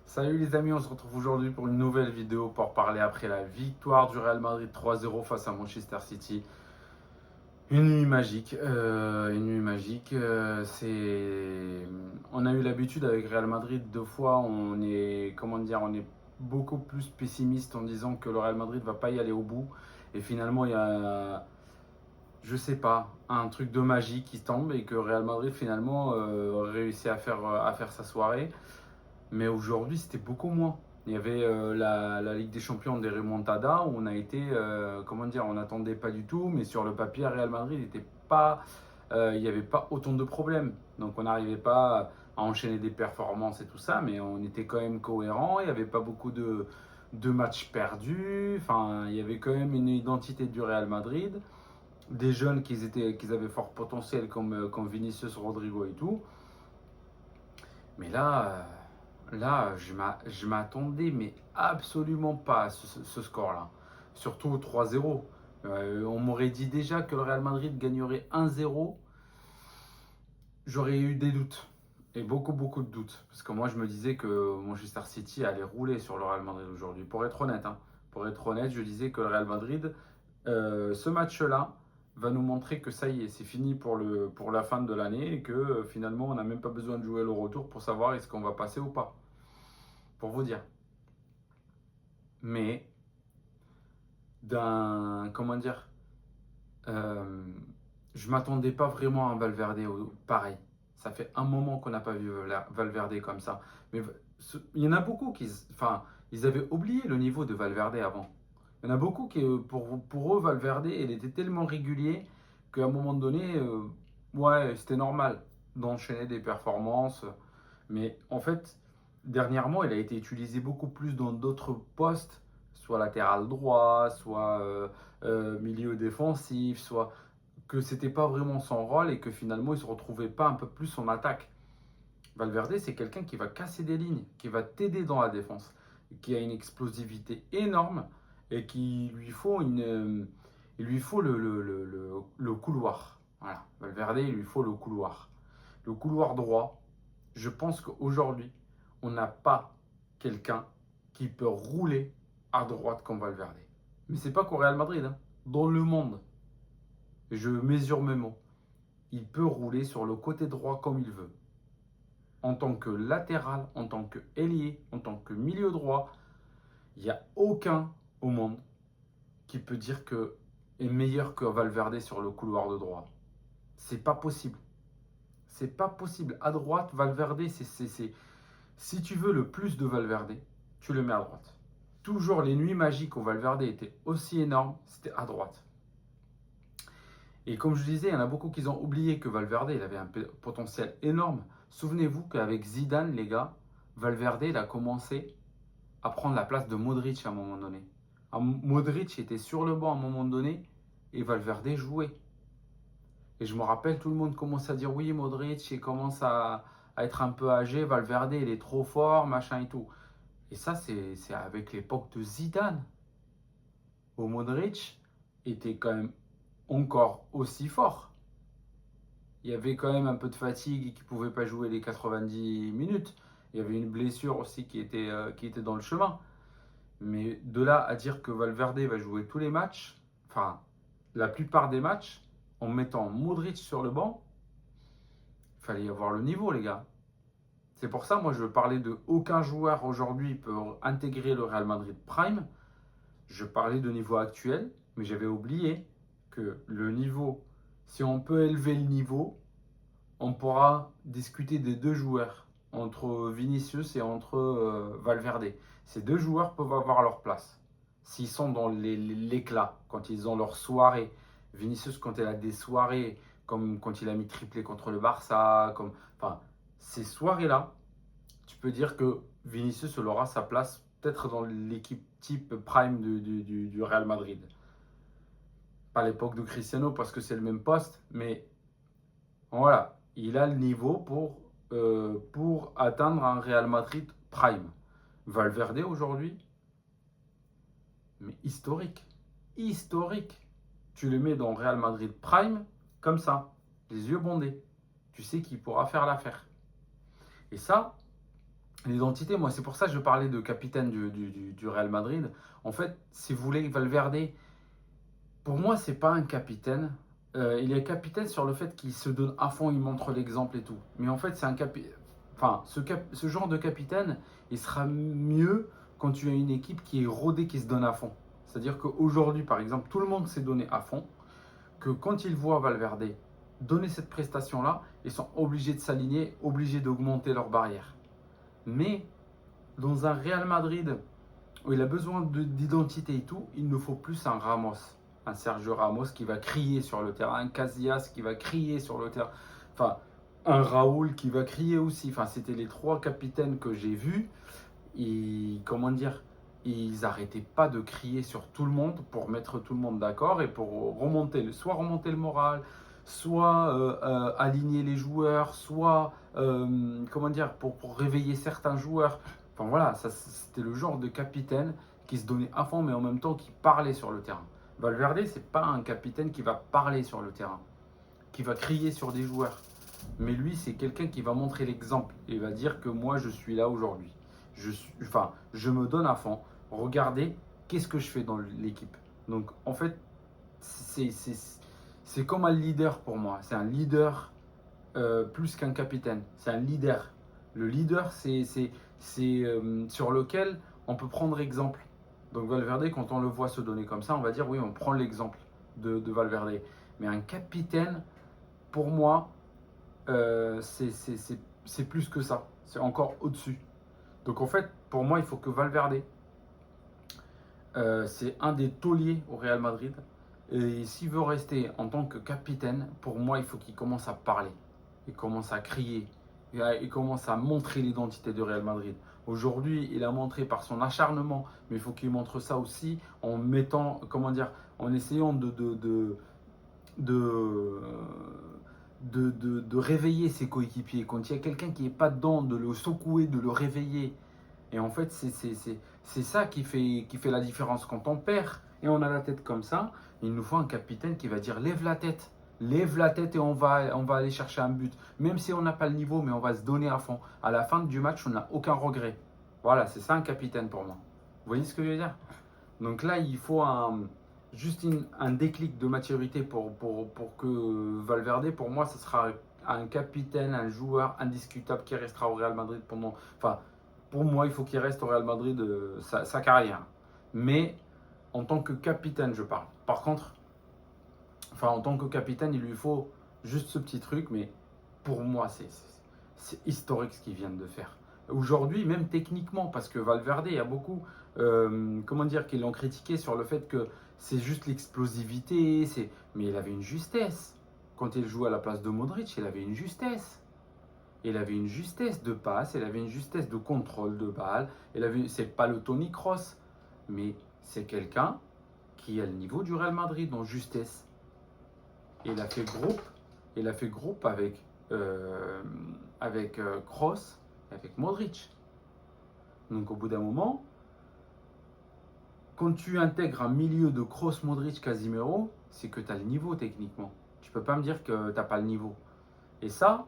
Salut les amis, on se retrouve aujourd'hui pour une nouvelle vidéo pour parler après la victoire du Real Madrid 3-0 face à Manchester City. Une nuit magique, on a eu l'habitude avec Real Madrid deux fois, on est beaucoup plus pessimiste en disant que le Real Madrid va pas y aller au bout. Et finalement, il y a, je sais pas, un truc de magie qui tombe et que Real Madrid finalement réussit à faire sa soirée. Mais aujourd'hui, c'était beaucoup moins. Il y avait la Ligue des Champions des remontadas où on a été, on n'attendait pas du tout, mais sur le papier, Real Madrid n'était pas, il n'y avait pas autant de problèmes. Donc on n'arrivait pas à enchaîner des performances et tout ça, mais on était quand même cohérent. Il n'y avait pas beaucoup de matchs perdus. Enfin, il y avait quand même une identité du Real Madrid, des jeunes qui avaient fort potentiel comme Vinicius, Rodrigo et tout. Mais là, je m'attendais, mais absolument pas à ce score-là. Surtout au 3-0. On m'aurait dit déjà que le Real Madrid gagnerait 1-0. J'aurais eu des doutes. Et beaucoup, beaucoup de doutes. Parce que moi, je me disais que Manchester City allait rouler sur le Real Madrid aujourd'hui. Pour être honnête, hein. Pour être honnête, je disais que le Real Madrid, ce match-là, va nous montrer que ça y est, c'est fini pour la fin de l'année et que finalement, on n'a même pas besoin de jouer le retour pour savoir est-ce qu'on va passer ou pas. Pour vous dire. Mais d'un, comment dire, euh, je m'attendais pas vraiment à un Valverde pareil. Ça fait un moment qu'on n'a pas vu Valverde comme ça. Mais il y en a beaucoup enfin, ils avaient oublié le niveau de Valverde avant. Il y en a beaucoup qui, pour eux, Valverde, il était tellement régulier qu'à un moment donné, ouais, c'était normal d'enchaîner des performances. Mais en fait, dernièrement, il a été utilisé beaucoup plus dans d'autres postes, soit latéral droit, soit milieu défensif, soit que c'était pas vraiment son rôle et que finalement il se retrouvait pas un peu plus en attaque. Valverde, c'est quelqu'un qui va casser des lignes, qui va t'aider dans la défense, qui a une explosivité énorme et il lui faut le couloir. Voilà, Valverde, il lui faut le couloir. Le couloir droit, je pense qu'aujourd'hui, on n'a pas quelqu'un qui peut rouler à droite comme Valverde. Mais c'est pas qu'au Real Madrid, hein. Dans le monde, je mesure mes mots. Il peut rouler sur le côté droit comme il veut. En tant que latéral, en tant que ailier, en tant que milieu droit, il n'y a aucun au monde qui peut dire que est meilleur que Valverde sur le couloir de droit. C'est pas possible. C'est pas possible. À droite, Valverde, si tu veux le plus de Valverde, tu le mets à droite. Toujours les nuits magiques où Valverde était aussi énorme, c'était à droite. Et comme je disais, il y en a beaucoup qui ont oublié que Valverde il avait un potentiel énorme. Souvenez-vous qu'avec Zidane, les gars, Valverde il a commencé à prendre la place de Modric à un moment donné. Modric était sur le banc à un moment donné et Valverde jouait. Et je me rappelle, tout le monde commence à dire oui, Modric il commence à être un peu âgé, Valverde il est trop fort, machin et tout. Et ça, c'est avec l'époque de Zidane, où Modric était quand même encore aussi fort. Il y avait quand même un peu de fatigue et qui ne pouvait pas jouer les 90 minutes. Il y avait une blessure aussi qui était dans le chemin. Mais de là à dire que Valverde va jouer tous les matchs, enfin la plupart des matchs, en mettant Modric sur le banc, il fallait y avoir le niveau, les gars. C'est pour ça, moi, je veux parler de aucun joueur aujourd'hui peut intégrer le Real Madrid Prime. Je parlais de niveau actuel, mais j'avais oublié que le niveau, si on peut élever le niveau, on pourra discuter des deux joueurs, entre Vinicius et entre Valverde. Ces deux joueurs peuvent avoir leur place. S'ils sont dans l'éclat, quand ils ont leur soirée, Vinicius quand il a des soirées, comme quand il a mis triplé contre le Barça, enfin, ces soirées-là, tu peux dire que Vinicius aura sa place peut-être dans l'équipe type prime du Real Madrid. Pas l'époque de Cristiano parce que c'est le même poste, mais voilà, il a le niveau pour atteindre un Real Madrid prime. Valverde aujourd'hui, mais historique. Historique. Tu le mets dans Real Madrid prime, comme ça, les yeux bondés. Tu sais qu'il pourra faire l'affaire. Et ça, L'identité, moi, c'est pour ça que je parlais de capitaine du Real Madrid. En fait, si vous voulez, Valverde, pour moi, c'est pas un capitaine. Il est capitaine sur le fait qu'il se donne à fond, il montre l'exemple et tout. Mais en fait, c'est un enfin, ce genre de capitaine, il sera mieux quand tu as une équipe qui est rodée, qui se donne à fond. C'est-à-dire qu'aujourd'hui, par exemple, tout le monde s'est donné à fond. Que quand ils voient Valverde donner cette prestation-là, ils sont obligés de s'aligner, obligés d'augmenter leur barrière. Mais dans un Real Madrid où il a besoin d'identité et tout, il nous faut plus un Ramos, un Sergio Ramos qui va crier sur le terrain, un Casillas qui va crier sur le terrain, enfin un Raoul qui va crier aussi. Enfin, c'était les trois capitaines que j'ai vus. Et comment dire, ils n'arrêtaient pas de crier sur tout le monde pour mettre tout le monde d'accord et pour soit remonter le moral, soit aligner les joueurs, soit comment dire, pour réveiller certains joueurs. Enfin voilà, c'était le genre de capitaine qui se donnait à fond, mais en même temps qui parlait sur le terrain. Valverde, c'est pas un capitaine qui va parler sur le terrain, qui va crier sur des joueurs. Mais lui, c'est quelqu'un qui va montrer l'exemple et va dire que moi, je suis là aujourd'hui. Je me donne à fond. Regardez, qu'est-ce que je fais dans l'équipe. Donc, en fait, c'est comme un leader pour moi. C'est un leader plus qu'un capitaine. C'est un leader. Le leader, c'est sur lequel on peut prendre exemple. Donc Valverde, quand on le voit se donner comme ça, on va dire oui, on prend l'exemple de Valverde. Mais un capitaine, pour moi, c'est plus que ça. C'est encore au-dessus. Donc en fait, pour moi, il faut que Valverde, c'est un des tauliers au Real Madrid. Et s'il veut rester en tant que capitaine, pour moi, il faut qu'il commence à parler. Il commence à crier. Il commence à montrer l'identité du Real Madrid. Aujourd'hui, il a montré par son acharnement, mais il faut qu'il montre ça aussi en mettant, comment dire, en essayant de, de réveiller ses coéquipiers. Quand il y a quelqu'un qui n'est pas dedans, de le secouer, de le réveiller. Et en fait, c'est ça qui fait la différence. Quand on perd et on a la tête comme ça, il nous faut un capitaine qui va dire lève la tête et on va aller chercher un but. Même si on n'a pas le niveau, mais on va se donner à fond. À la fin du match, on n'a aucun regret. Voilà, c'est ça un capitaine pour moi. Vous voyez ce que je veux dire? Donc là, il faut juste un déclic de maturité pour que Valverde, pour moi, ce sera un capitaine, un joueur indiscutable qui restera au Real Madrid pendant. Enfin, pour moi, il faut qu'il reste au Real Madrid sa carrière. Mais en tant que capitaine, je parle. Par contre, enfin, en tant que capitaine, il lui faut juste ce petit truc, mais pour moi, c'est historique ce qu'ils viennent de faire. Aujourd'hui, même techniquement, parce que Valverde, il y a beaucoup, comment dire, qui l'ont critiqué sur le fait que c'est juste l'explosivité, mais il avait une justesse. Quand il jouait à la place de Modric, il avait une justesse. Il avait une justesse de passe, il avait une justesse de contrôle de balle. C'est pas le Toni Kroos, mais c'est quelqu'un qui a le niveau du Real Madrid en justesse. Et il a fait groupe avec Kroos et avec Modric. Donc au bout d'un moment, quand tu intègres un milieu de Kroos, Modric, Casemiro, c'est que tu as le niveau techniquement. Tu peux pas me dire que tu n'as pas le niveau. Et ça,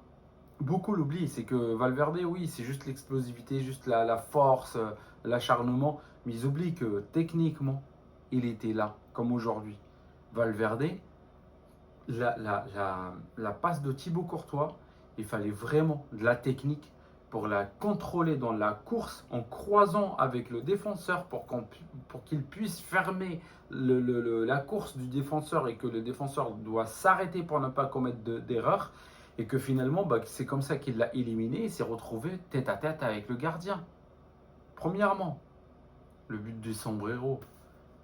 beaucoup l'oublient. C'est que Valverde, oui, c'est juste l'explosivité, juste la force, l'acharnement. Mais ils oublient que techniquement, il était là, comme aujourd'hui. Valverde, la passe de Thibaut Courtois, il fallait vraiment de la technique pour la contrôler dans la course en croisant avec le défenseur pour qu'il puisse fermer la course du défenseur et que le défenseur doit s'arrêter pour ne pas commettre d'erreur et que finalement c'est comme ça qu'il l'a éliminé et s'est retrouvé tête à tête avec le gardien. Premièrement, le but du sombrero.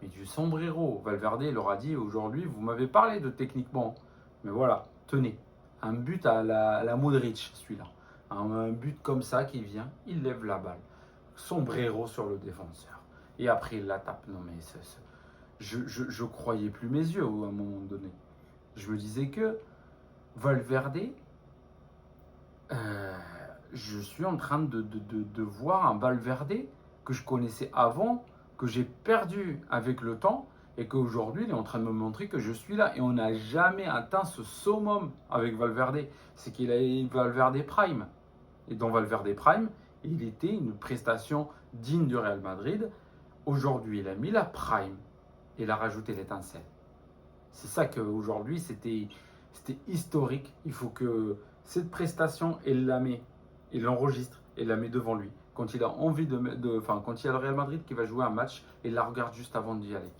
Mais du sombrero, Valverde leur a dit aujourd'hui, vous m'avez parlé de techniquement, mais voilà, tenez, un but à la Modric, celui-là. Un but comme ça qui vient, il lève la balle. Sombrero sur le défenseur. Et après, il la tape. Non, mais je croyais plus mes yeux à un moment donné. Je me disais que Valverde, je suis en train de voir un Valverde que je connaissais avant, que j'ai perdu avec le temps et qu'aujourd'hui il est en train de me montrer que je suis là et on n'a jamais atteint ce summum avec Valverde. C'est qu'il a eu Valverde Prime et dans Valverde Prime Il était une prestation digne du Real Madrid. Aujourd'hui, il a mis la prime et il a rajouté l'étincelle. C'est ça qu'aujourd'hui, c'était historique. Il faut que cette prestation, il l'enregistre et la met devant lui. Quand il a envie quand il y a le Real Madrid qui va jouer un match, il la regarde juste avant d'y aller.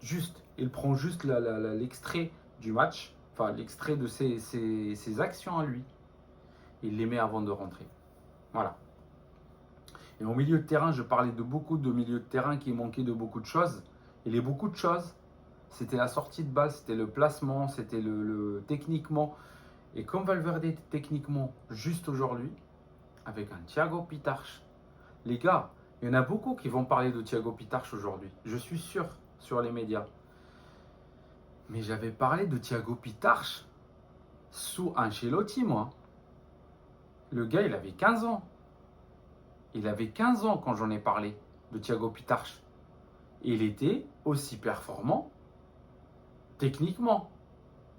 Juste, il prend juste l'extrait du match, enfin l'extrait de ses actions à lui. Il les met avant de rentrer. Voilà. Et au milieu de terrain, je parlais de beaucoup de milieux de terrain qui manquaient de beaucoup de choses. Et les beaucoup de choses, c'était la sortie de balle, c'était le placement, c'était le techniquement. Et comme Valverde était techniquement juste aujourd'hui, avec un Thiago Pitarch, les gars, il y en a beaucoup qui vont parler de Thiago Pitarch aujourd'hui. Je suis sûr sur les médias. Mais j'avais parlé de Thiago Pitarch sous Ancelotti, moi. Le gars, il avait 15 ans. Il avait 15 ans quand j'en ai parlé de Thiago Pitarch. Et il était aussi performant techniquement.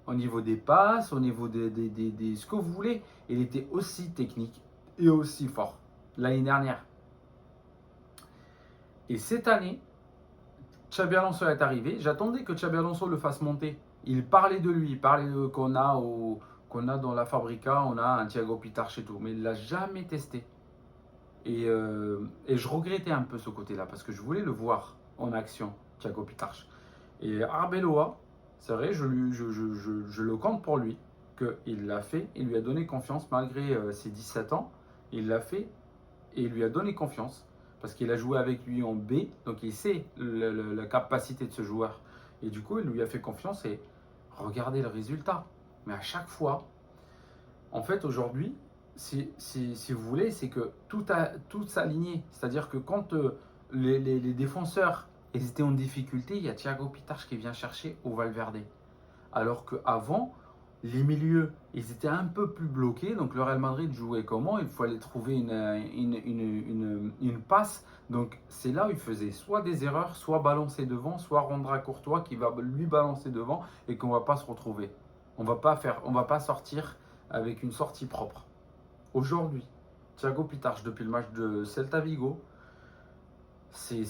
Au niveau des passes, au niveau des ce que vous voulez. Il était aussi technique et aussi fort l'année dernière. Et cette année, Xabi Alonso est arrivé. J'attendais que Xabi Alonso le fasse monter. Il parlait de lui, il parlait qu'on a dans la Fabrica, on a un Thiago Pitarch et tout. Mais il ne l'a jamais testé. Et je regrettais un peu ce côté-là parce que je voulais le voir en action, Thiago Pitarch. Et Arbeloa, c'est vrai, je le compte pour lui, qu'il l'a fait, il lui a donné confiance malgré ses 17 ans. Il l'a fait et il lui a donné confiance parce qu'il a joué avec lui en B, donc il sait la capacité de ce joueur. Et du coup, il lui a fait confiance et regardez le résultat. Mais à chaque fois, en fait, aujourd'hui, si vous voulez, c'est que tout s'alignait. C'est-à-dire que quand les défenseurs ils étaient en difficulté, il y a Thiago Pitarch qui vient chercher au Valverde. Alors qu'avant, les milieux, ils étaient un peu plus bloqués. Donc le Real Madrid jouait comment? Il fallait trouver une passe. Donc c'est là où il faisait soit des erreurs, soit balancer devant, soit rendre à Courtois qui va lui balancer devant et qu'on ne va pas se retrouver. On ne va pas sortir avec une sortie propre. Aujourd'hui, Thiago Pitarch, depuis le match de Celta Vigo, c'est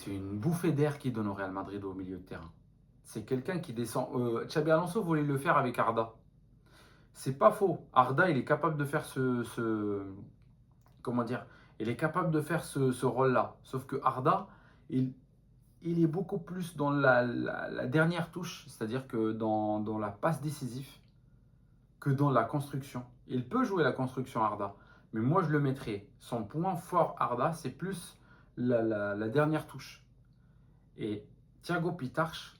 une bouffée d'air qui donne au Real Madrid au milieu de terrain. C'est quelqu'un qui descend. Xabi Alonso voulait le faire avec Arda. C'est pas faux. Arda, il est capable de faire comment dire? Il est capable de faire ce rôle-là. Sauf que Arda, il est beaucoup plus dans la dernière touche, c'est-à-dire que dans la passe décisive, que dans la construction. Il peut jouer la construction Arda, mais moi je le mettrais. Son point fort Arda, c'est plus la dernière touche. Et Thiago Pitarch,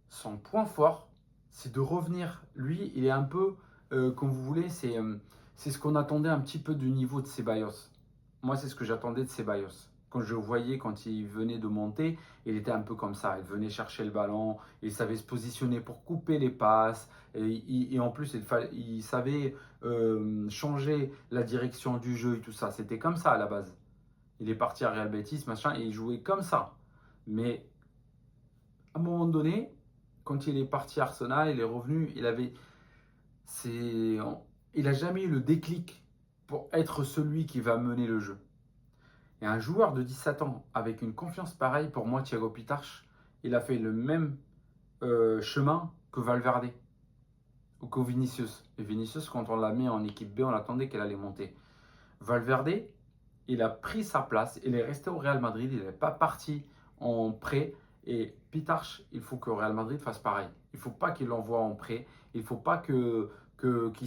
son point fort, c'est de revenir. Lui, il est un peu, comme vous voulez, c'est ce qu'on attendait un petit peu du niveau de Ceballos. Moi, c'est ce que j'attendais de Ceballos. Quand je voyais, quand il venait de monter, il était un peu comme ça. Il venait chercher le ballon, il savait se positionner pour couper les passes. Et en plus, il savait changer la direction du jeu et tout ça. C'était comme ça à la base. Il est parti à Real Betis, machin, et il jouait comme ça. Mais à un moment donné, quand il est parti à Arsenal, il est revenu, il a jamais eu le déclic pour être celui qui va mener le jeu. Et un joueur de 17 ans avec une confiance pareille, pour moi, Thiago Pitarch, il a fait le même chemin que Valverde ou que Vinicius. Et Vinicius, quand on l'a mis en équipe B, on attendait qu'elle allait monter. Valverde, il a pris sa place, il est resté au Real Madrid, il n'est pas parti en prêt. Et Pitarch, il faut que Real Madrid fasse pareil. Il ne faut pas qu'il l'envoie en prêt, il ne faut pas qu'il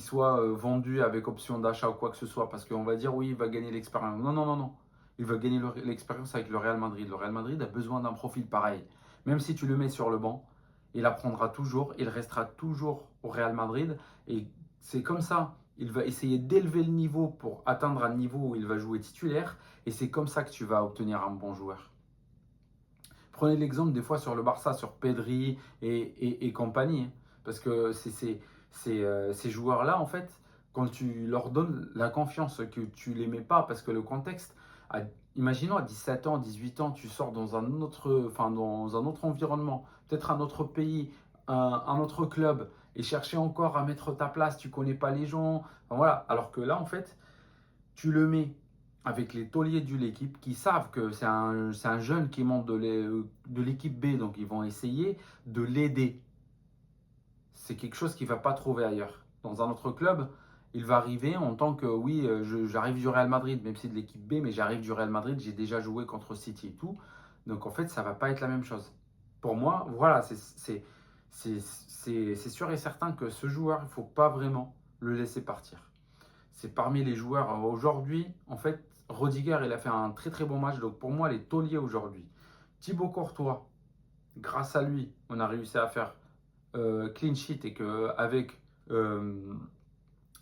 soit vendu avec option d'achat ou quoi que ce soit, parce qu'on va dire oui, il va gagner l'expérience. Non, non, non, non. Il va gagner l'expérience avec le Real Madrid. Le Real Madrid a besoin d'un profil pareil. Même si tu le mets sur le banc, il apprendra toujours, il restera toujours au Real Madrid. Et c'est comme ça. Il va essayer d'élever le niveau pour atteindre un niveau où il va jouer titulaire. Et c'est comme ça que tu vas obtenir un bon joueur. Prenez l'exemple des fois sur le Barça, sur Pedri et compagnie. Parce que ces joueurs-là, en fait, quand tu leur donnes la confiance, que tu ne les mets pas, parce que le contexte, imaginons à 17 ans, 18 ans, tu sors dans un autre environnement, peut-être un autre pays, un autre club, et chercher encore à mettre ta place, tu ne connais pas les gens. Enfin, voilà. Alors que là, en fait, tu le mets avec les tauliers de l'équipe qui savent que c'est un jeune qui monte de l'équipe B, donc ils vont essayer de l'aider. C'est quelque chose qu'il ne va pas trouver ailleurs. Dans un autre club, il va arriver en tant que, oui, j'arrive du Real Madrid, même si c'est de l'équipe B, mais j'arrive du Real Madrid, j'ai déjà joué contre City et tout. Donc en fait, ça ne va pas être la même chose. Pour moi, voilà, c'est sûr et certain que ce joueur, il ne faut pas vraiment le laisser partir. C'est parmi les joueurs aujourd'hui, en fait, Rodiger, il a fait un très très bon match. Donc pour moi, les tauliers aujourd'hui, Thibaut Courtois, grâce à lui, on a réussi à faire clean sheet et qu'avec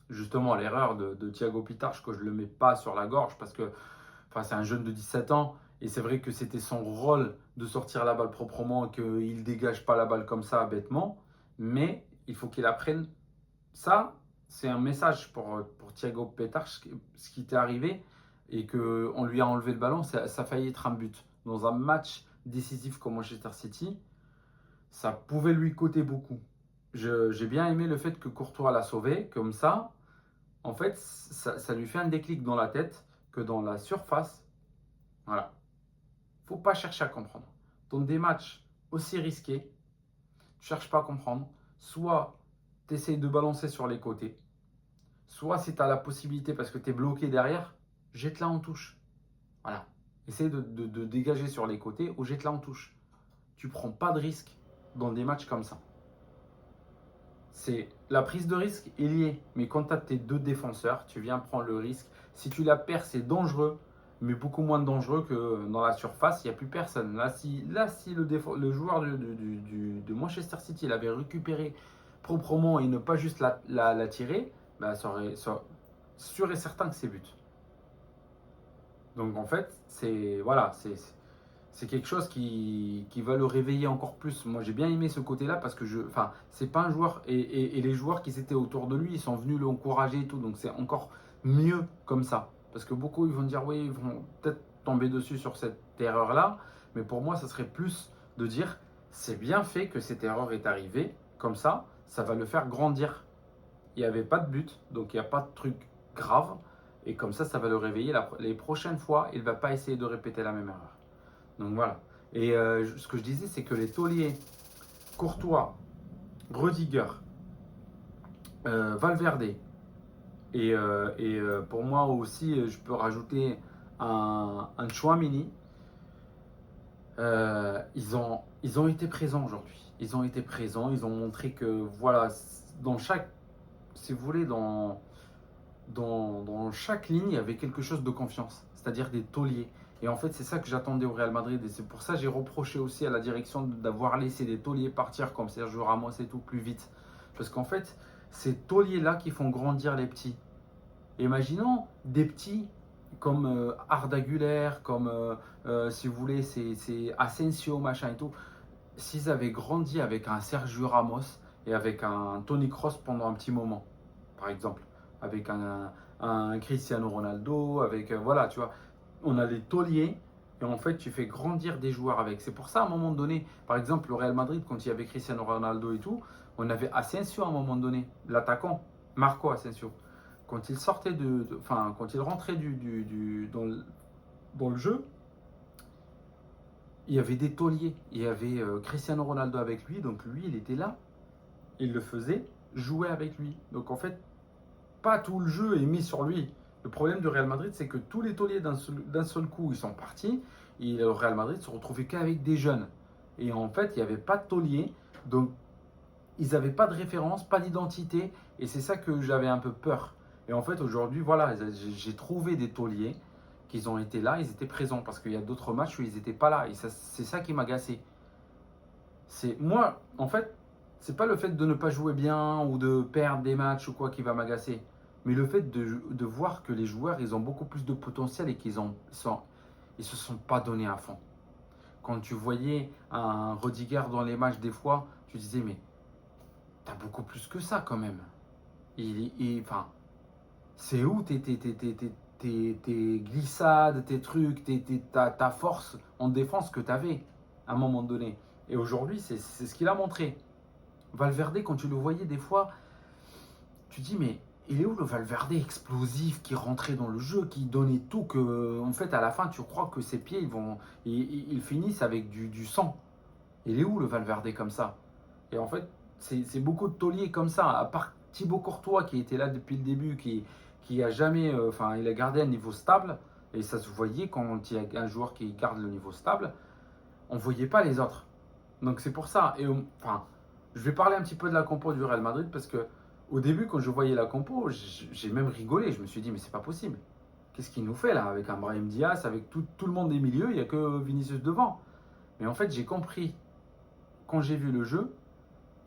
justement l'erreur de Thiago Pitarch, que je ne le mets pas sur la gorge parce que c'est un jeune de 17 ans et c'est vrai que c'était son rôle de sortir la balle proprement et qu'il ne dégage pas la balle comme ça bêtement, mais il faut qu'il apprenne ça. C'est un message pour Thiago Pitarch, ce qui t'est arrivé et qu'on lui a enlevé le ballon, ça a failli être un but. Dans un match décisif comme Manchester City, ça pouvait lui coûter beaucoup. J'ai bien aimé le fait que Courtois l'a sauvé, comme ça, en fait, ça lui fait un déclic dans la tête que dans la surface, voilà, faut pas chercher à comprendre. Dans des matchs aussi risqués, tu cherches pas à comprendre. Soit tu essayes de balancer sur les côtés, soit si tu as la possibilité parce que tu es bloqué derrière, jette-la en touche. Voilà. Essaye de dégager sur les côtés ou jette-la en touche. Tu prends pas de risque dans des matchs comme ça. C'est la prise de risque est liée, mais quand tu as tes deux défenseurs, tu viens prendre le risque. Si tu la perds, c'est dangereux, mais beaucoup moins dangereux que dans la surface, il n'y a plus personne. Là, si le joueur de Manchester City l'avait récupéré proprement et ne pas juste la tirer, bah, ça aurait sûr et certain que c'est but. Donc en fait, c'est quelque chose qui va le réveiller encore plus. Moi, j'ai bien aimé ce côté-là parce que c'est pas un joueur et les joueurs qui étaient autour de lui, ils sont venus l'encourager et tout. Donc c'est encore mieux comme ça. Parce que beaucoup, ils vont dire oui, ils vont peut-être tomber dessus sur cette erreur-là. Mais pour moi, ça serait plus de dire c'est bien fait que cette erreur est arrivée. Comme ça va le faire grandir. Il n'y avait pas de but, donc il n'y a pas de truc grave. Et comme ça va le réveiller. Les prochaines fois, il ne va pas essayer de répéter la même erreur. Donc voilà. Et ce que je disais, c'est que les tauliers, Courtois, Rudiger, Valverde, et pour moi aussi, je peux rajouter un Tchouaméni. Ils ont été présents aujourd'hui. Ils ont été présents. Ils ont montré que voilà, dans chaque, si vous voulez, dans chaque ligne, il y avait quelque chose de confiance, c'est-à-dire des tauliers. Et en fait, c'est ça que j'attendais au Real Madrid. Et c'est pour ça que j'ai reproché aussi à la direction d'avoir laissé des tauliers partir comme Sergio Ramos et tout plus vite. Parce qu'en fait, ces tauliers-là qui font grandir les petits. Imaginons des petits comme Arda Güler, comme si vous voulez, c'est Asensio, machin et tout. S'ils avaient grandi avec un Sergio Ramos et avec un Toni Kroos pendant un petit moment, par exemple, avec un Cristiano Ronaldo, avec voilà, tu vois, on a des tauliers et en fait tu fais grandir des joueurs avec. C'est pour ça à un moment donné, par exemple le Real Madrid quand il y avait Cristiano Ronaldo et tout, on avait Asensio à un moment donné, l'attaquant, Marco Asensio. Quand il sortait quand il rentrait dans le jeu, il y avait des tauliers. Il y avait Cristiano Ronaldo avec lui, donc lui il était là, il le faisait, jouer avec lui. Donc en fait, pas tout le jeu est mis sur lui. Le problème du Real Madrid, c'est que tous les tauliers d'un seul coup, ils sont partis. Et le Real Madrid se retrouvait qu'avec des jeunes. Et en fait, il n'y avait pas de taulier. Donc, ils n'avaient pas de référence, pas d'identité. Et c'est ça que j'avais un peu peur. Et en fait, aujourd'hui, voilà, j'ai trouvé des tauliers qui ont été là, ils étaient présents. Parce qu'il y a d'autres matchs où ils n'étaient pas là. Et c'est ça qui m'a agacé. C'est moi, en fait, c'est pas le fait de ne pas jouer bien ou de perdre des matchs ou quoi qui va m'agacer, mais le fait de voir que les joueurs, ils ont beaucoup plus de potentiel et ils se sont pas donnés à fond. Quand tu voyais un Rudiger dans les matchs des fois, tu disais mais t'as beaucoup plus que ça quand même. Enfin, c'est où tes glissades, tes trucs, ta force en défense que tu avais à un moment donné. Et aujourd'hui, c'est ce qu'il a montré. Valverde, quand tu le voyais des fois, tu dis mais il est où le Valverde explosif qui rentrait dans le jeu, qui donnait tout, que en fait à la fin tu crois que ses pieds ils finissent avec du sang. Il est où le Valverde comme ça? Et en fait, c'est beaucoup de tauliers comme ça, à part Thibaut Courtois qui était là depuis le début, qui a jamais, enfin, il a gardé un niveau stable, et ça se voyait quand il y a un joueur qui garde le niveau stable, on ne voyait pas les autres. Donc c'est pour ça. Et enfin, je vais parler un petit peu de la compo du Real Madrid parce que au début, quand je voyais la compo, j'ai même rigolé. Je me suis dit, mais c'est pas possible. Qu'est-ce qu'il nous fait là avec un Brahim Diaz, avec tout le monde des milieux, il n'y a que Vinicius devant. Mais en fait, j'ai compris quand j'ai vu le jeu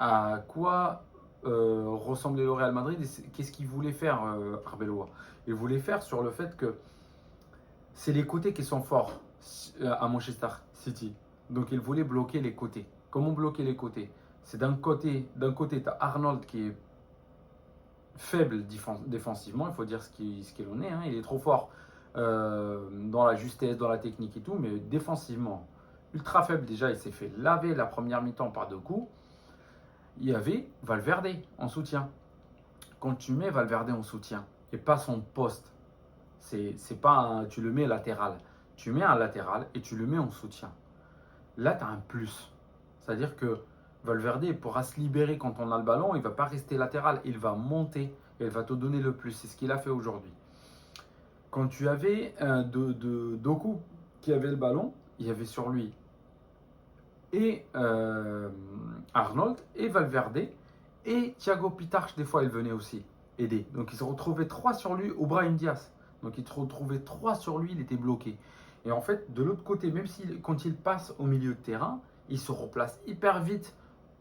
à quoi ressemblait le Real Madrid et qu'est-ce qu'il voulait faire Arbeloa. Il voulait faire sur le fait que c'est les côtés qui sont forts à Manchester City. Donc il voulait bloquer les côtés. Comment bloquer les côtés? C'est d'un côté, tu as Arnold qui est faible défensivement, il faut dire ce qu'il en est. Hein. Il est trop fort dans la justesse, dans la technique et tout, mais défensivement, ultra faible déjà. Il s'est fait laver la première mi-temps par 2 coups. Il y avait Valverde en soutien. Quand tu mets Valverde en soutien et pas son poste, c'est pas tu le mets latéral. Tu mets un latéral et tu le mets en soutien. Là, tu as un plus. C'est-à-dire que Valverde pourra se libérer quand on a le ballon. Il ne va pas rester latéral. Il va monter et il va te donner le plus. C'est ce qu'il a fait aujourd'hui. Quand tu avais Doku qui avait le ballon, il y avait sur lui et Arnold et Valverde et Thiago Pitarch. Des fois, il venait aussi aider. Donc, il se retrouvait 3 sur lui au Brahim Diaz. Donc, il se retrouvait 3 sur lui. Il était bloqué. Et en fait, de l'autre côté, même quand il passe au milieu de terrain, il se replace hyper vite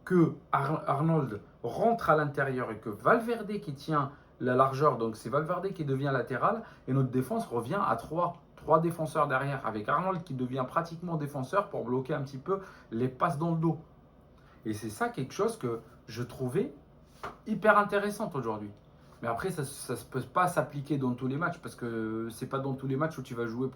que Arnold rentre à l'intérieur et que Valverde qui tient la largeur, donc c'est Valverde qui devient latéral et notre défense revient à 3 défenseurs derrière avec Arnold qui devient pratiquement défenseur pour bloquer un petit peu les passes dans le dos. Et c'est ça quelque chose que je trouvais hyper intéressante aujourd'hui. Mais après, ça ne peut pas s'appliquer dans tous les matchs parce que c'est pas dans tous les matchs où tu vas jouer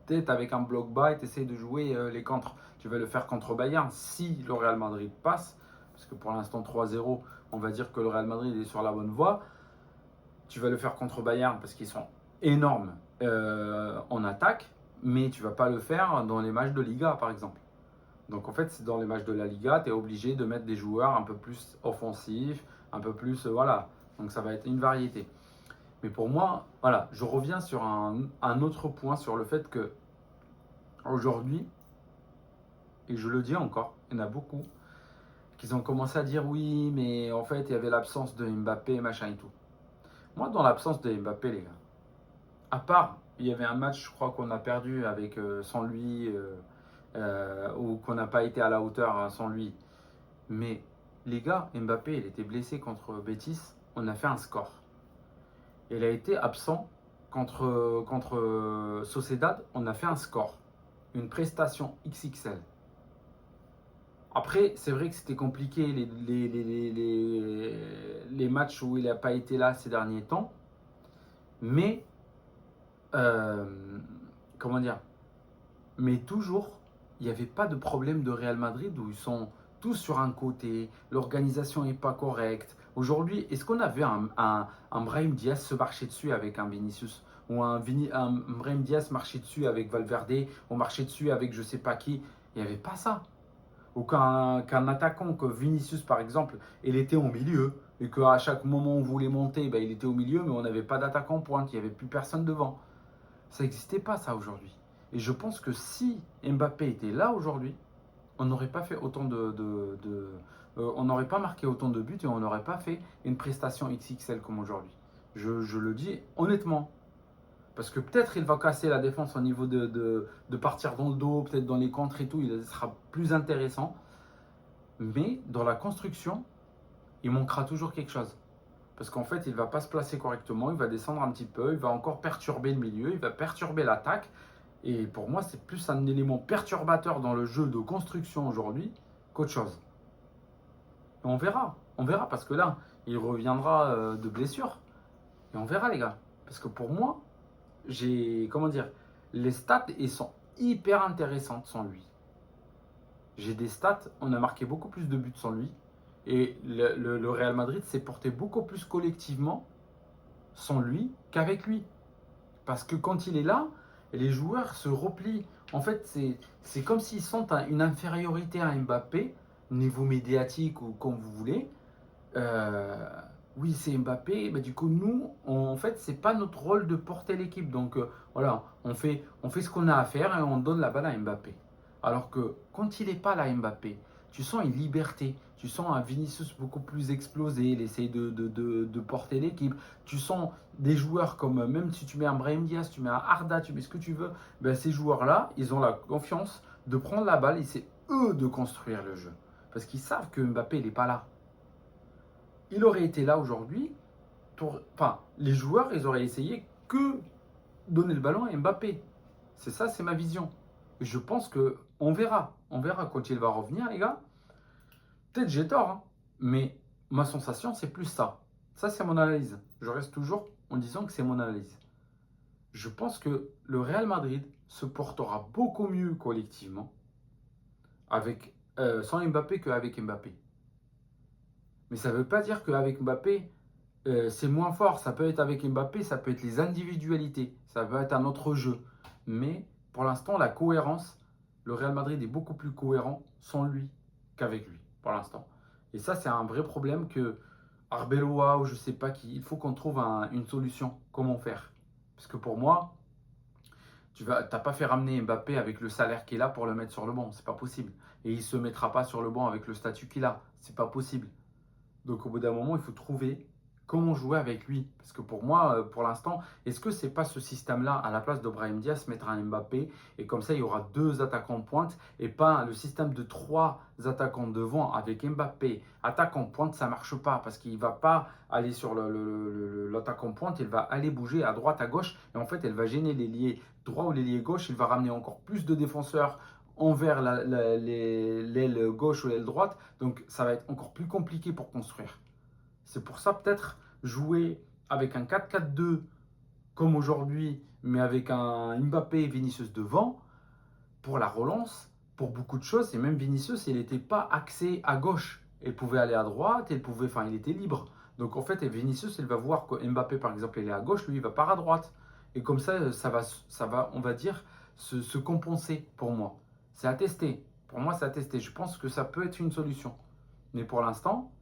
peut-être avec un bloc bas et tu essaies de jouer les contres. Tu vas le faire contre Bayern si le Real Madrid passe, parce que pour l'instant 3-0, on va dire que le Real Madrid est sur la bonne voie. Tu vas le faire contre Bayern parce qu'ils sont énormes en attaque, mais tu vas pas le faire dans les matchs de Liga par exemple. Donc en fait, dans les matchs de la Liga, tu es obligé de mettre des joueurs un peu plus offensifs, un peu plus, voilà. Donc ça va être une variété. Mais pour moi, voilà, je reviens sur un autre point, sur le fait que aujourd'hui, et je le dis encore, il y en a beaucoup qui ont commencé à dire oui, mais en fait, il y avait l'absence de Mbappé, machin et tout. Moi, dans l'absence de Mbappé, les gars, à part, il y avait un match, je crois qu'on a perdu avec sans lui, ou qu'on n'a pas été à la hauteur sans lui. Mais les gars, Mbappé, il était blessé contre Betis, on a fait un score. Il a été absent contre Sociedad, on a fait un score. Une prestation XXL. Après, c'est vrai que c'était compliqué les matchs où il n'a pas été là ces derniers temps. Mais, euh, comment dire, mais toujours, il n'y avait pas de problème de Real Madrid où ils sont tous sur un côté, l'organisation n'est pas correcte. Aujourd'hui, est-ce qu'on a vu un Brahim Diaz se marcher dessus avec un Vinicius ou un Brahim Diaz marcher dessus avec Valverde ou marcher dessus avec je sais pas qui? Il n'y avait pas ça. Ou qu'un attaquant, que Vinicius par exemple, il était au milieu et qu'à chaque moment où on voulait monter, ben, il était au milieu, mais on n'avait pas d'attaquant pointe, il n'y avait plus personne devant. Ça n'existait pas ça aujourd'hui. Et je pense que si Mbappé était là aujourd'hui, on n'aurait pas fait autant on n'aurait pas marqué autant de buts et on n'aurait pas fait une prestation XXL comme aujourd'hui. Je le dis honnêtement. Parce que peut-être il va casser la défense au niveau de partir dans le dos, peut-être dans les contres et tout, il sera plus intéressant. Mais dans la construction, il manquera toujours quelque chose. Parce qu'en fait, il ne va pas se placer correctement, il va descendre un petit peu, il va encore perturber le milieu, il va perturber l'attaque. Et pour moi, c'est plus un élément perturbateur dans le jeu de construction aujourd'hui qu'autre chose. Et on verra parce que là, il reviendra de blessure. Et on verra les gars. Parce que pour moi, comment dire, les stats elles sont hyper intéressantes sans lui. J'ai des stats, on a marqué beaucoup plus de buts sans lui. Et le Real Madrid s'est porté beaucoup plus collectivement sans lui qu'avec lui. Parce que quand il est là, les joueurs se replient. En fait, c'est comme s'ils sentent une infériorité à Mbappé, niveau médiatique ou comme vous voulez. Euh, oui, c'est Mbappé, mais du coup, nous, en fait, c'est pas notre rôle de porter l'équipe. Donc voilà, on fait ce qu'on a à faire et on donne la balle à Mbappé. Alors que quand il n'est pas là, Mbappé, tu sens une liberté. Tu sens un Vinicius beaucoup plus explosé, il essaye de porter l'équipe. Tu sens des joueurs comme, même si tu mets un Brahim Diaz, tu mets un Arda, tu mets ce que tu veux, ben, ces joueurs-là, ils ont la confiance de prendre la balle et c'est eux de construire le jeu. Parce qu'ils savent que Mbappé, il n'est pas là. Il aurait été là aujourd'hui, enfin, les joueurs, ils auraient essayé que donner le ballon à Mbappé. C'est ça, c'est ma vision. Je pense que on verra quand il va revenir, les gars. Peut-être j'ai tort, hein, mais ma sensation, c'est plus ça. Ça, c'est mon analyse. Je reste toujours en disant que c'est mon analyse. Je pense que le Real Madrid se portera beaucoup mieux collectivement avec, sans Mbappé qu'avec Mbappé. Mais ça ne veut pas dire qu'avec Mbappé, c'est moins fort. Ça peut être avec Mbappé, ça peut être les individualités, ça peut être un autre jeu. Mais pour l'instant, la cohérence, le Real Madrid est beaucoup plus cohérent sans lui qu'avec lui, pour l'instant. Et ça, c'est un vrai problème que Arbeloa ou je ne sais pas qui, il faut qu'on trouve une solution. Comment faire? Parce que pour moi, tu n'as pas fait ramener Mbappé avec le salaire qu'il a pour le mettre sur le banc. C'est pas possible. Et il ne se mettra pas sur le banc avec le statut qu'il a. C'est pas possible. Donc au bout d'un moment, il faut trouver comment jouer avec lui. Parce que pour moi, pour l'instant, est-ce que c'est pas ce système-là, à la place de Brahim Diaz, mettre un Mbappé, et comme ça, il y aura deux attaquants de pointe, et pas le système de trois attaquants devant avec Mbappé. Attaquant de pointe, ça marche pas, parce qu'il va pas aller sur l'attaquant de pointe, il va aller bouger à droite, à gauche, et en fait, elle va gêner l'ailier droit ou l'ailier gauche, il va ramener encore plus de défenseurs envers l'aile gauche ou l'aile droite. Donc ça va être encore plus compliqué pour construire. C'est pour ça peut-être jouer avec un 4-4-2 comme aujourd'hui, mais avec un Mbappé et Vinicius devant, pour la relance, pour beaucoup de choses. Et même Vinicius, il n'était pas axé à gauche. Il pouvait aller à droite, il était libre. Donc en fait, Vinicius, il va voir que Mbappé, par exemple, il est à gauche, lui, il va pas à droite. Et comme ça va, on va dire, se compenser pour moi. C'est à tester. Pour moi, c'est à tester. Je pense que ça peut être une solution. Mais pour l'instant,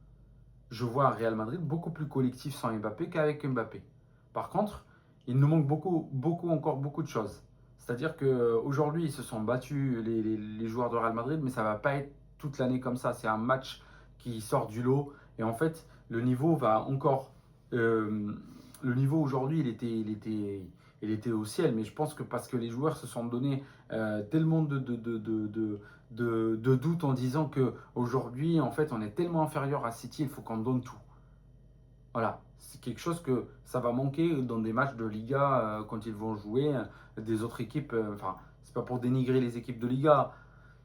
je vois un Real Madrid beaucoup plus collectif sans Mbappé qu'avec Mbappé. Par contre, il nous manque encore beaucoup de choses. C'est-à-dire qu'aujourd'hui, ils se sont battus, les joueurs de Real Madrid, mais ça ne va pas être toute l'année comme ça. C'est un match qui sort du lot. Et en fait, le niveau va encore. Le niveau aujourd'hui, il était au ciel. Mais je pense que parce que les joueurs se sont donné tellement de doutes en disant qu'aujourd'hui, en fait, on est tellement inférieur à City, il faut qu'on donne tout. Voilà, c'est quelque chose que ça va manquer dans des matchs de Liga quand ils vont jouer des autres équipes. Enfin, c'est pas pour dénigrer les équipes de Liga,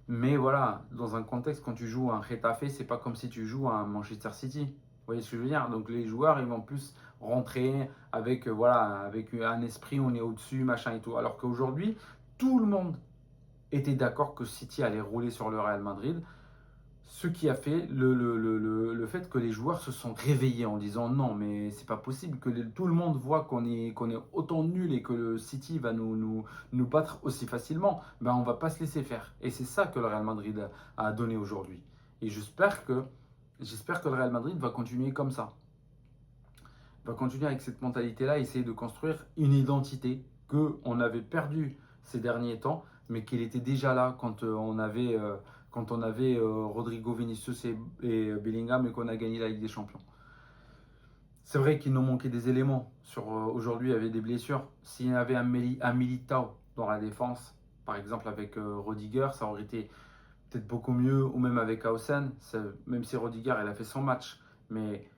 mais voilà, dans un contexte quand tu joues un Getafe, c'est pas comme si tu joues un Manchester City. Vous voyez ce que je veux dire? Donc les joueurs, ils vont plus rentrer avec voilà, avec un esprit, on est au-dessus, machin et tout. Alors qu'aujourd'hui, tout le monde était d'accord que City allait rouler sur le Real Madrid. Ce qui a fait le fait que les joueurs se sont réveillés en disant non, mais c'est pas possible que tout le monde voit qu'on est autant nul et que le City va nous battre aussi facilement. Ben, on va pas se laisser faire. Et c'est ça que le Real Madrid a donné aujourd'hui. Et j'espère que le Real Madrid va continuer comme ça. Va continuer avec cette mentalité-là, essayer de construire une identité qu'on avait perdue ces derniers temps, mais qu'elle était déjà là quand on avait Rodrigo, Vinicius et Bellingham et qu'on a gagné la Ligue des Champions. C'est vrai qu'il nous manquait des éléments. Aujourd'hui, il y avait des blessures. S'il y avait un Militao dans la défense, par exemple avec Rodiger, ça aurait été peut-être beaucoup mieux, ou même avec Hausen, même si Rodiger il a fait son match. Mais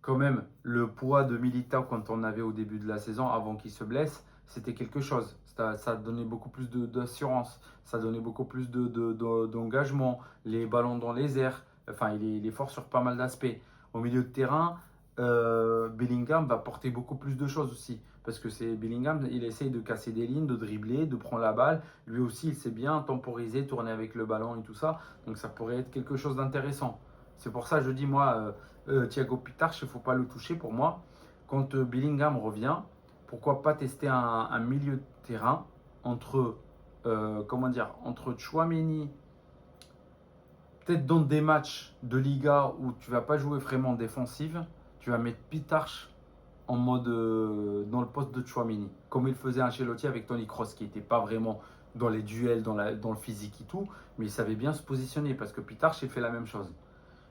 quand même, le poids de Militao quand on avait au début de la saison, avant qu'il se blesse, c'était quelque chose. Ça donnait beaucoup plus d'assurance, ça donnait beaucoup plus d'engagement, les ballons dans les airs. Enfin, il est fort sur pas mal d'aspects. Au milieu de terrain, Bellingham va porter beaucoup plus de choses aussi. Parce que c'est Bellingham, il essaye de casser des lignes, de dribbler, de prendre la balle. Lui aussi, il sait bien temporiser, tourner avec le ballon et tout ça. Donc ça pourrait être quelque chose d'intéressant. C'est pour ça que je dis, moi, Thiago Pitarch, il ne faut pas le toucher pour moi. quand Bellingham revient, pourquoi pas tester un milieu de terrain entre, entre Tchouaméni, peut-être dans des matchs de Liga où tu vas pas jouer vraiment défensive, tu vas mettre Pitarch en mode dans le poste de Tchouaméni, comme il faisait Ancelotti avec Toni Kroos, qui n'était pas vraiment dans les duels, dans le physique et tout, mais il savait bien se positionner parce que Pitarch il fait la même chose.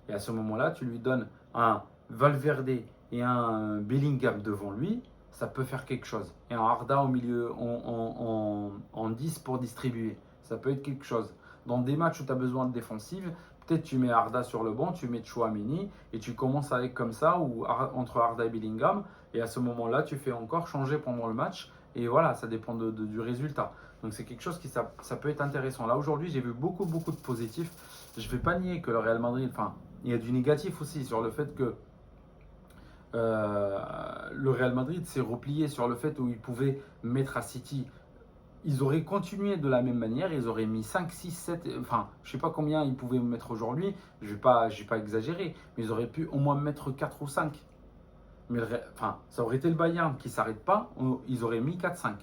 Et à ce moment-là, tu lui donnes un Valverde et un Bellingham devant lui, ça peut faire quelque chose. Et un Arda au milieu en 10 pour distribuer, ça peut être quelque chose. Dans des matchs où tu as besoin de défensive, peut-être tu mets Arda sur le banc, tu mets Chouamini et tu commences avec comme ça, ou entre Arda et Bellingham. Et à ce moment-là, tu fais encore changer pendant le match. Et voilà, ça dépend du résultat. Donc c'est quelque chose qui ça peut être intéressant. Là aujourd'hui, j'ai vu beaucoup de positifs. Je ne vais pas nier que le Real Madrid, enfin, il y a du négatif aussi sur le fait que le Real Madrid s'est replié sur le fait où il pouvait mettre à City. Ils auraient continué de la même manière, ils auraient mis 5, 6, 7, enfin, je ne sais pas combien ils pouvaient mettre aujourd'hui, je ne vais pas exagérer, mais ils auraient pu au moins mettre 4 ou 5. Mais enfin, ça aurait été le Bayern qui ne s'arrête pas, ils auraient mis 4-5.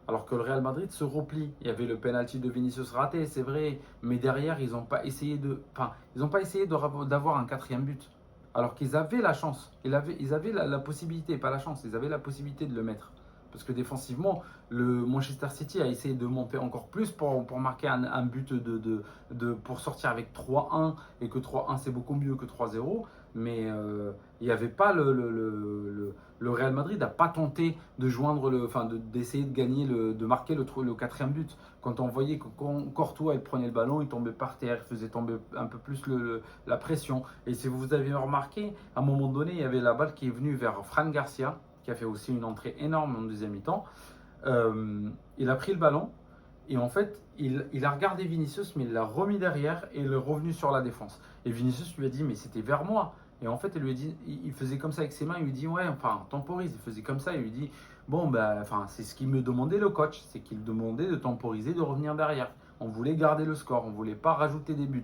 Alors que le Real Madrid se replie. Il y avait le penalty de Vinicius raté, c'est vrai, mais derrière, ils n'ont pas essayé d'avoir un quatrième but. Alors qu'ils avaient la chance, ils avaient la possibilité, pas la chance, ils avaient la possibilité de le mettre. Parce que défensivement, le Manchester City a essayé de monter encore plus pour marquer un but pour sortir avec 3-1 et que 3-1 c'est beaucoup mieux que 3-0. Mais il n'y avait pas le Real Madrid n'a pas tenté de joindre d'essayer de gagner de marquer le quatrième but. Quand on voyait que quand Courtois il prenait le ballon, il tombait par terre, il faisait tomber un peu plus la pression. Et si vous avez remarqué, à un moment donné, il y avait la balle qui est venue vers Fran Garcia, qui a fait aussi une entrée énorme en deuxième mi-temps. Il a pris le ballon et en fait, il a regardé Vinicius, mais il l'a remis derrière et il est revenu sur la défense. Et Vinicius lui a dit, mais c'était vers moi. Et en fait, il lui a dit, il faisait comme ça avec ses mains, il lui dit, ouais, enfin, temporise. Il faisait comme ça, il lui dit, bon, ben, enfin, c'est ce qu'il me demandait le coach, c'est qu'il demandait de temporiser, de revenir derrière. On voulait garder le score, on voulait pas rajouter des buts.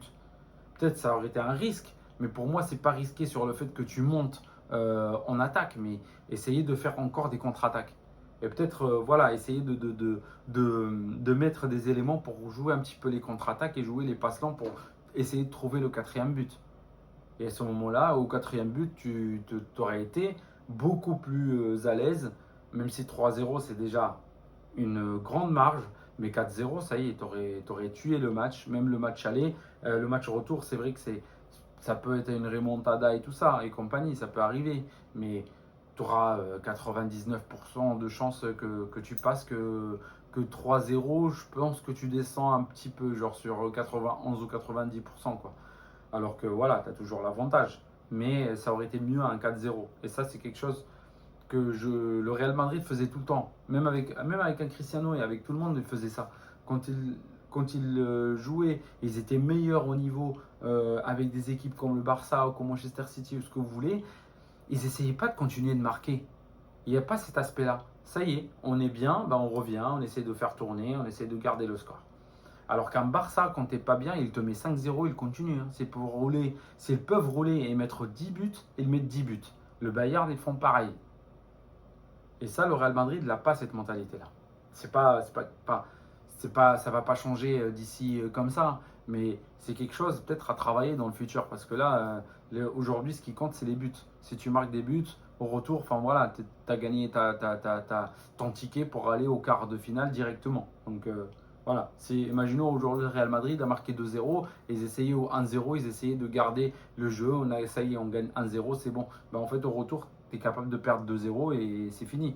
Peut-être ça aurait été un risque, mais pour moi, c'est pas risqué sur le fait que tu montes en attaque, mais essayer de faire encore des contre-attaques. Et peut-être, voilà, essayer de mettre des éléments pour jouer un petit peu les contre-attaques et jouer les passes lents pour essayer de trouver le quatrième but. Et à ce moment-là, au quatrième but, tu aurais été beaucoup plus à l'aise, même si 3-0, c'est déjà une grande marge. Mais 4-0, ça y est, tu aurais tué le match, même le match aller. Le match retour, c'est vrai que ça peut être une remontada et tout ça, et compagnie, ça peut arriver. Mais tu auras 99% de chances que tu passes que 3-0. Je pense que tu descends un petit peu, genre sur 91 ou 90%, quoi. Alors que voilà, tu as toujours l'avantage. Mais ça aurait été mieux à un 4-0. Et ça, c'est quelque chose que le Real Madrid faisait tout le temps. Même avec un Cristiano et avec tout le monde, il faisait ça. Quand ils jouaient, ils étaient meilleurs au niveau avec des équipes comme le Barça ou comme Manchester City ou ce que vous voulez. Ils n'essayaient pas de continuer de marquer. Il n'y a pas cet aspect-là. Ça y est, on est bien, ben on revient, on essaie de faire tourner, on essaie de garder le score. Alors qu'un Barça, quand t'es pas bien, il te met 5-0, il continue. Hein. C'est pour rouler. S'ils peuvent rouler et mettre 10 buts, ils mettent 10 buts. Le Bayern, ils font pareil. Et ça, le Real Madrid n'a pas cette mentalité-là. Ça va pas changer d'ici comme ça, mais c'est quelque chose peut-être à travailler dans le futur parce que là, aujourd'hui, ce qui compte, c'est les buts. Si tu marques des buts, au retour, enfin voilà, tu as gagné ton ticket pour aller au quart de finale directement. Donc voilà, imaginons aujourd'hui le Real Madrid a marqué 2-0, et ils essayaient au 1-0, ils essayaient de garder le jeu, ça y est, on gagne 1-0, c'est bon. Ben, en fait, au retour, tu es capable de perdre 2-0 et c'est fini.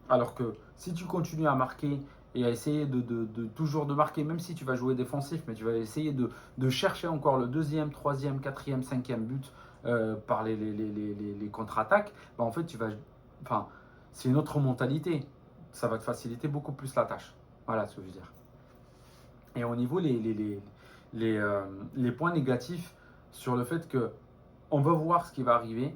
Alors que si tu continues à marquer et à essayer toujours de marquer, même si tu vas jouer défensif, mais tu vas essayer de chercher encore le deuxième, troisième, quatrième, cinquième but par les contre-attaques, bah en fait, enfin, c'est une autre mentalité. Ça va te faciliter beaucoup plus la tâche. Voilà ce que je veux dire. Et au niveau les points négatifs sur le fait que on va voir ce qui va arriver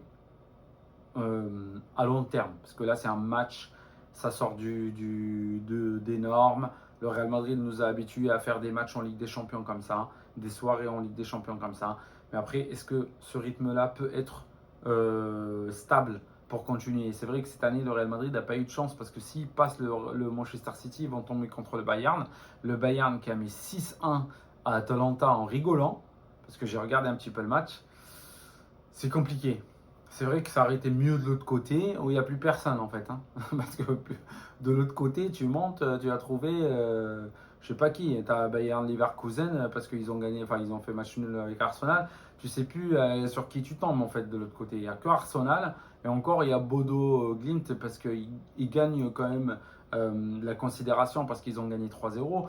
à long terme. Parce que là, c'est un match, ça sort des normes. Le Real Madrid nous a habitués à faire des matchs en Ligue des Champions comme ça, des soirées en Ligue des Champions comme ça. Mais après, est-ce que ce rythme-là peut être stable pour continuer. C'est vrai que cette année, le Real Madrid n'a pas eu de chance parce que s'ils passent le Manchester City, ils vont tomber contre le Bayern. Le Bayern qui a mis 6-1 à Atalanta en rigolant, parce que j'ai regardé un petit peu le match. C'est compliqué. C'est vrai que ça aurait été mieux de l'autre côté où il n'y a plus personne en fait, hein. Parce que de l'autre côté, tu montes, tu as trouvé, je sais pas qui, tu as Bayern Leverkusen parce qu'ils ont gagné, enfin ils ont fait match nul avec Arsenal. Tu sais plus sur qui tu tombes en fait de l'autre côté. Il n'y a que Arsenal et encore il y a Bodo Glimt parce qu'ils gagnent quand même la considération parce qu'ils ont gagné 3-0.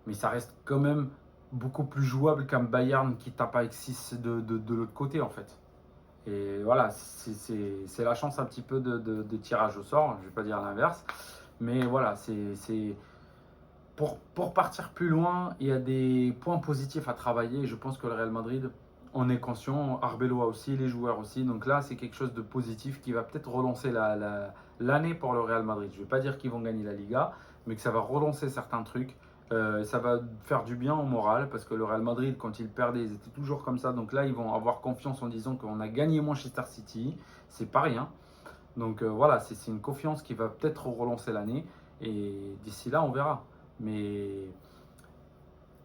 Mais ça reste quand même beaucoup plus jouable qu'un Bayern qui tape avec 6 de l'autre côté en fait. Et voilà, c'est la chance un petit peu de tirage au sort, je ne vais pas dire l'inverse. Mais voilà, pour partir plus loin, il y a des points positifs à travailler. Je pense que le Real Madrid, on est conscient, Arbeloa aussi, les joueurs aussi. Donc là, c'est quelque chose de positif qui va peut-être relancer l'année pour le Real Madrid. Je ne vais pas dire qu'ils vont gagner la Liga, mais que ça va relancer certains trucs. Ça va faire du bien au moral parce que le Real Madrid, quand ils perdaient, ils étaient toujours comme ça. Donc là, ils vont avoir confiance en disant qu'on a gagné Manchester City. C'est pas rien. Donc voilà, c'est une confiance qui va peut-être relancer l'année. Et d'ici là, on verra. Mais,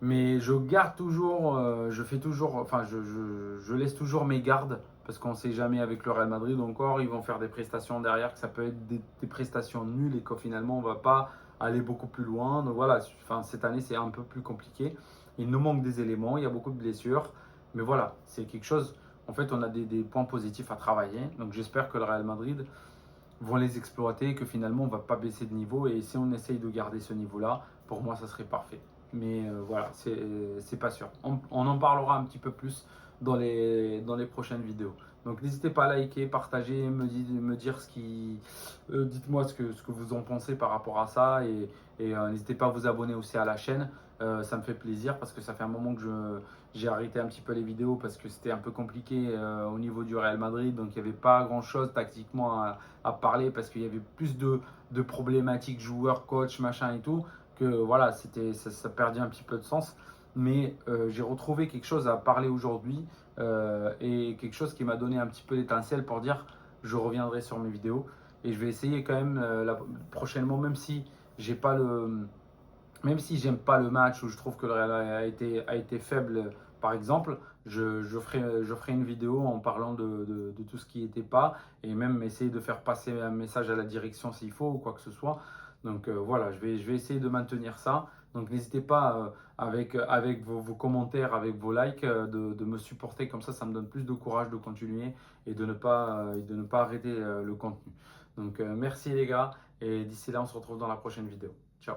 mais je garde toujours, je fais toujours, enfin, je laisse toujours mes gardes parce qu'on ne sait jamais avec le Real Madrid encore, ils vont faire des prestations derrière, que ça peut être des prestations nulles et qu'au finalement, on ne va pas aller beaucoup plus loin. Donc voilà, enfin, cette année, c'est un peu plus compliqué. Il nous manque des éléments, il y a beaucoup de blessures. Mais voilà, c'est quelque chose, en fait, on a des points positifs à travailler. Donc j'espère que le Real Madrid vont les exploiter et que finalement on ne va pas baisser de niveau. Et si on essaye de garder ce niveau-là, pour moi, ça serait parfait. Mais voilà, c'est pas sûr. On en parlera un petit peu plus dans les prochaines vidéos. Donc n'hésitez pas à liker, partager, me dire ce qui. Dites-moi ce que vous en pensez par rapport à ça. Et n'hésitez pas à vous abonner aussi à la chaîne. Ça me fait plaisir parce que ça fait un moment que j'ai arrêté un petit peu les vidéos parce que c'était un peu compliqué au niveau du Real Madrid. Donc il n'y avait pas grand-chose tactiquement à parler parce qu'il y avait plus de problématiques joueurs, coach, machin et tout que voilà, ça perdait un petit peu de sens. Mais j'ai retrouvé quelque chose à parler aujourd'hui et quelque chose qui m'a donné un petit peu l'étincelle pour dire je reviendrai sur mes vidéos et je vais essayer quand même prochainement, même si j'aime pas le match ou je trouve que le Real a été faible, par exemple, je ferai une vidéo en parlant de tout ce qui n'était pas et même essayer de faire passer un message à la direction s'il faut ou quoi que ce soit. Donc voilà, je vais essayer de maintenir ça. Donc n'hésitez pas avec vos commentaires, avec vos likes, de me supporter comme ça me donne plus de courage de continuer et de ne pas arrêter le contenu. Donc merci les gars et d'ici là on se retrouve dans la prochaine vidéo. Ciao.